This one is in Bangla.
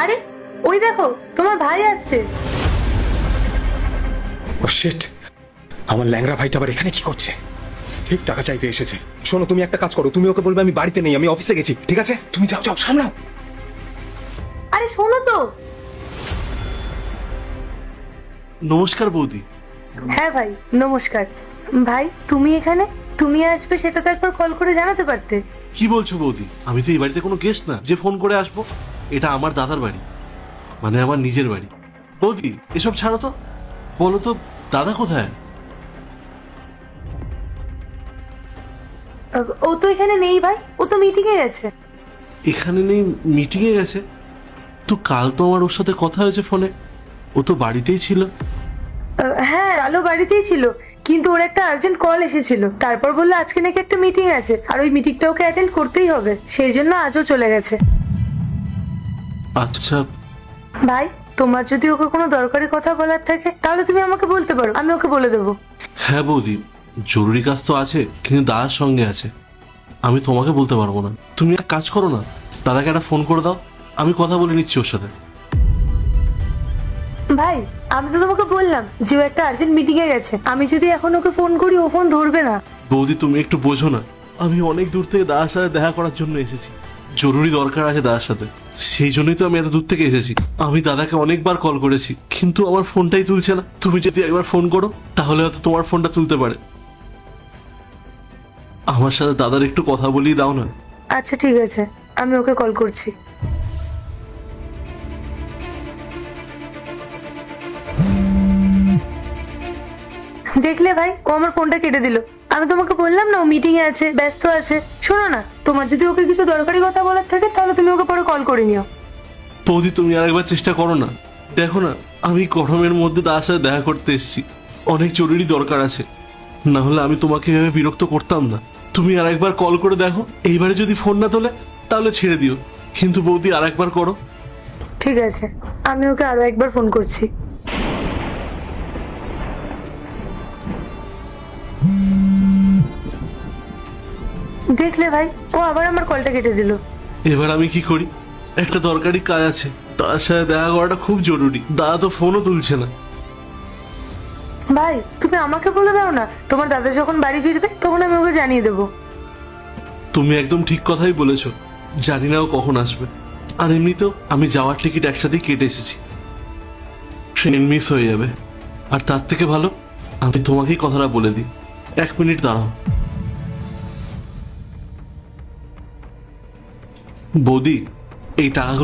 আরে ওই দেখো, তোমার ভাই আসছে। ও শিট, আমার ল্যাংড়া ভাইটা আবার এখানে কি করছে? ঠিক টাকা চাইতে এসেছে। শোনো, তুমি একটা কাজ করো, তুমি ওকে বলবে আমি বাড়িতে নেই, আমি অফিসে গেছি, ঠিক আছে? তুমি যাও যাও, সামলাও। আরে শোনো তো। নমস্কার বৌদি। হ্যাঁ ভাই, নমস্কার। ভাই তুমি এখানে, তুমি আসবে সেটা তো একবার কল করে জানাতে পারতে। কি বলছো বৌদি? আমি তো এই বাড়িতে কোনো গেস্ট না যে ফোন করে আসবো। এটা আমার দাদার বাড়ি, মানে আমার নিজের বাড়ি। বৌদি এসব ছাড়ো তো, বলো তো দাদা কোথায়? ও তো এখানে নেই ভাই, ও তো মিটিং এ গেছে। এখানে নেই, মিটিংয়ে গেছে? তো কাল তো আমার ওর সাথে কথা হয়েছে ফোনে, ও তো বাড়িতেই ছিল। হ্যাঁ, আলো বাড়িতেই ছিল, কিন্তু ওর একটা আর্জেন্ট কল এসেছিল। তারপর বললো আজকে নাকি একটা মিটিং আছে, আর ওই মিটিংটা ওকে অ্যাটেন্ড করতেই হবে, সেই জন্য আজও চলে গেছে। আচ্ছা। ভাই তোমার যদি ওকে কোনো দরকারি কথা বলার থাকে তাহলে তুমি আমাকে বলতে পারো, আমি ওকে বলে দেবো। হ্যাঁ বৌদি, জরুরি কাজ তো আছে, কিন্তু দাদার সঙ্গে আছে, আমি তোমাকে বলতে পারবো না। তুমি এক কাজ করো না, দাদাকে একটা ফোন করে দাও, আমি কথা বলে নিচ্ছি ওর সাথে। ভাই আমি তো তোমাকে বললাম যে ও একটা আর্জেন্ট মিটিং এ গেছে, আমি যদি এখন ওকে ফোন করি ও ফোন ধরবে না। বৌদি তুমি একটু বোঝো না, আমি অনেক দূর থেকে দাদার সাথে দেখা করার জন্য এসেছি, জরুরি দরকার আছে দাদার সাথে, সেই জন্যই তো আমি এত দূর থেকে এসেছি। আমি দাদাকে অনেকবার কল করেছি, কিন্তু আমার ফোনটাই তুলছে না। তুমি যদি একবার ফোন করো তাহলে হয়তো তোমার ফোনটা তুলতে পারে। আমার সাথে দাদার একটু কথা বলিয়ে দাও না। আচ্ছা ঠিক আছে, আমি ওকে কল করছি। দেখলে ভাই, ও আমার ফোনটা কেটে দিল। আমি তোমাকে বললাম না ও মিটিং এ আছে, ব্যস্ত আছে। শোনো না, তোমার যদি ওকে কিছু দরকারি কথা বলার থাকে তাহলে তুমি ওকে পরে কল করে নিও। বৌদি তুমি আরেকবার চেষ্টা করো না। দেখো না, আমি গরমের মধ্যে দাদার সাথে দেখা করতে এসেছি, অনেক জরুরি দরকার আছে, না হলে আমি তোমাকে এভাবে বিরক্ত করতাম না। তুমি আরেকবার কল করে দেখো, এইবারে যদি ফোন না তোলে তাহলে ছেড়ে দিও, কিন্তু বৌদি আরেকবার করো। ঠিক আছে, আমি ওকে আরো একবার ফোন করছি। দেখলে ভাই, ও আবার আমার কলটা কেটে দিল। এবার আমি কি করি? একটা দরকারি কাজ আছে, তার সাথে দেখা করাটা খুব জরুরি, দাদা তো ফোনও তুলছে না। ভাই তুমি আমাকে বলে দাও না, তোমার দাদা যখন বাড়ি ফিরবে তখন আমি ওকে জানিয়ে দেবো। তুমি একদম ঠিক কথাই বলেছো, জানি না ও কখন আসবে। আর এমনিতেও আমি যাওয়ার টিকিট একসাথেই কেটে এসেছি, ট্রেন মিস হয়ে যাবে। আর তার থেকে ভালো আমি তোমাকেই কথাটা বলে দিই। 1 মিনিট দাঁড়াও। বৌদি, এই টাকাগুলো